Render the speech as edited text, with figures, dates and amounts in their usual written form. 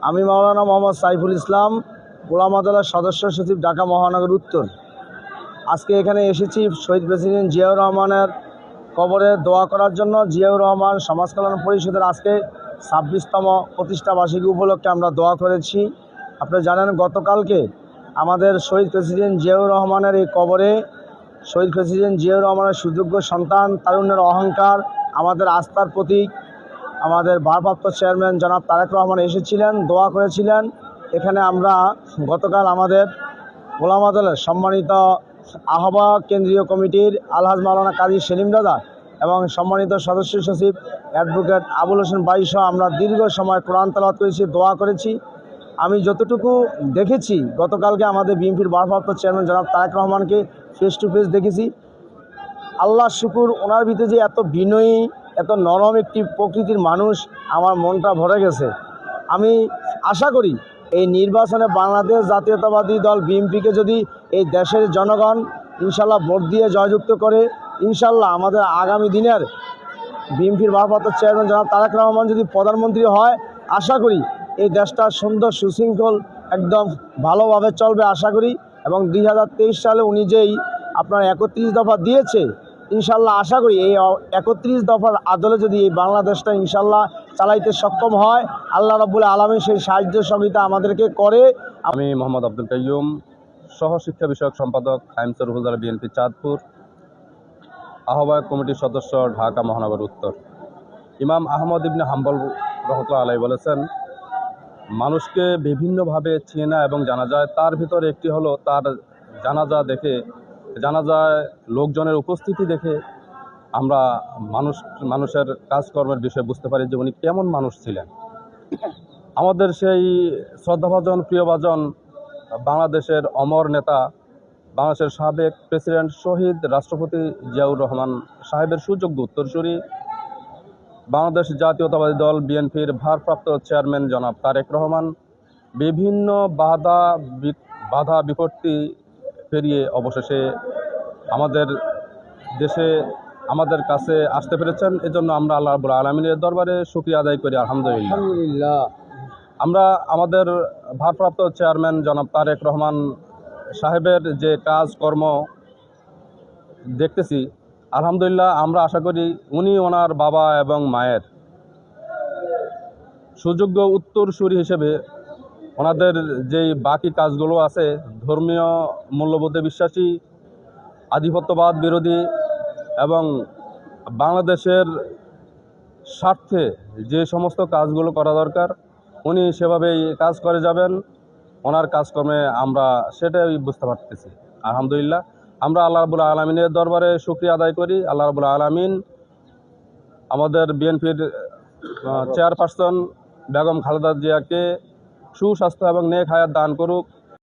আমি মাওলানা মোহাম্মদ সাইফুল ইসলাম, ওলামা দলের সদস্য সচিব, ঢাকা মহানগর উত্তর। আজকে এখানে এসেছি শহীদ প্রেসিডেন্ট জিয়াউর রহমানের কবরে দোয়া করার জন্য। জিয়াউর রহমান সমাজ কল্যাণ পরিষদের আজকে ২৬তম প্রতিষ্ঠা বার্ষিকী উপলক্ষে আমরা দোয়া করেছি। আপনি জানেন, গতকালকে আমাদের শহীদ প্রেসিডেন্ট জিয়াউর রহমানের এই কবরে শহীদ প্রেসিডেন্ট জিয়াউর রহমানের সুযোগ্য সন্তান, তারুণ্যের অহংকার, আমাদের আস্থার প্রতীক, আমাদের ভারপ্রাপ্ত চেয়ারম্যান জনাব তারেক রহমান এসেছিলেন, দোয়া করেছিলেন। এখানে আমরা গতকাল আমাদের ওলামা দলের সম্মানিত আহ্বায়ক কেন্দ্রীয় কমিটির আলহাজ মাওলানা কাজী সেলিম দাদা এবং সম্মানিত সদস্য সচিব অ্যাডভোকেট আবুল হোসেন বাইসহ আমরা দীর্ঘ সময় কোরআন তেলাওয়াত করেছি, দোয়া করেছি। আমি যতটুকু দেখেছি, গতকালকে আমাদের বিএনপির ভারপ্রাপ্ত চেয়ারম্যান জনাব তারেক রহমানকে ফেস টু ফেস দেখেছি। আল্লাহ শুকুর, ওনার ভিতরে যে এত বিনয়ী, এত নরম একটি প্রকৃতির মানুষ, আমার মনটা ভরে গেছে। আমি আশা করি এই নির্বাচনে বাংলাদেশ জাতীয়তাবাদী দল বিএনপিকে যদি এই দেশের জনগণ ইনশাল্লাহ ভোট দিয়ে জয়যুক্ত করে, ইনশাল্লাহ আমাদের আগামী দিনের বিএনপির ভারপ্রাপ্ত চেয়ারম্যান জনাব তারেক রহমান যদি প্রধানমন্ত্রী হয়, আশা করি এই দেশটা সুন্দর সুশৃঙ্খল একদম ভালোভাবে চলবে আশা করি। এবং 2023 সালে উনি যেই আপনার 31 দফা দিয়েছে, ইনশাল্লাহ আশা করি এই 31 দফার আদলে যদি এই বাংলাদেশটা ইনশাল্লাহ চালাইতে সক্ষম হয়, আল্লাহ রাব্বুল আলামিন সেই সাহায্য সহযোগিতা আমাদেরকে করে। আমি মোহাম্মদ আব্দুল কাইয়ুম, সহ শিক্ষা বিষয়ক সম্পাদক, খাইমচর উপজেলা বিএনপি চাঁদপুর, আহ্বায়ক কমিটির সদস্য, ঢাকা মহানগর উত্তর। ইমাম আহমদ ইবনে হাম্বল রহমতুল্লাহ আলাইহি বলেছেন, মানুষকে বিভিন্নভাবে চেনা এবং জানা যায়। তার ভিতরে একটি হলো তার জানাজা দেখে, জানাজায় লোকজনের উপস্থিতি দেখে আমরা মানুষের কাজকর্মের বিষয়ে বুঝতে পারি যে উনি কেমন মানুষ ছিলেন। আমাদের সেই শ্রদ্ধাভাজন, প্রিয়ভাজন, বাংলাদেশের অমর নেতা, বাংলাদেশের সাবেক প্রেসিডেন্ট শহীদ রাষ্ট্রপতি জিয়াউর রহমান সাহেবের সুযোগ্য উত্তরসূরি, বাংলাদেশ জাতীয়তাবাদী দল বিএনপির ভারপ্রাপ্ত চেয়ারম্যান জনাব তারেক রহমান বিভিন্ন বাধা বিপত্তি পেরিয়ে অবশেষে আমাদের দেশে আমাদের কাছে আসতে পেরেছেন। এজন্য আমরা আল্লাহ রাব্বুল আলামিনের দরবারে শুকরিয়া আদায় করি, আলহামদুলিল্লাহ। আমরা আমাদের ভারপ্রাপ্ত চেয়ারম্যান জনাব তারেক রহমান সাহেবের যে কাজকর্ম দেখতেছি, আলহামদুলিল্লাহ, আমরা আশা করি উনি ওনার বাবা এবং মায়ের সুযোগ্য উত্তরসূরি হিসেবে ওনাদের যেই বাকি কাজগুলো আছে, ধর্মীয় মূল্যবোধে বিশ্বাসী, আধিপত্যবাদ বিরোধী এবং বাংলাদেশের স্বার্থে যে সমস্ত কাজগুলো করা দরকার, উনি সেভাবেই কাজ করে যাবেন। ওনার কাজকর্মে আমরা সেটাই বুঝতে পারতেছি। আলহামদুলিল্লাহ, আমরা আল্লাহ রাব্বুল আলামিনের দরবারে শুকরিয়া আদায় করি। আল্লাহ রাব্বুল আলামিন আমাদের বিএনপির চেয়ারপারসন বেগম খালেদা জিয়াকে সুস্বাস্থ্য এবং নেক হায়াত দান করুক।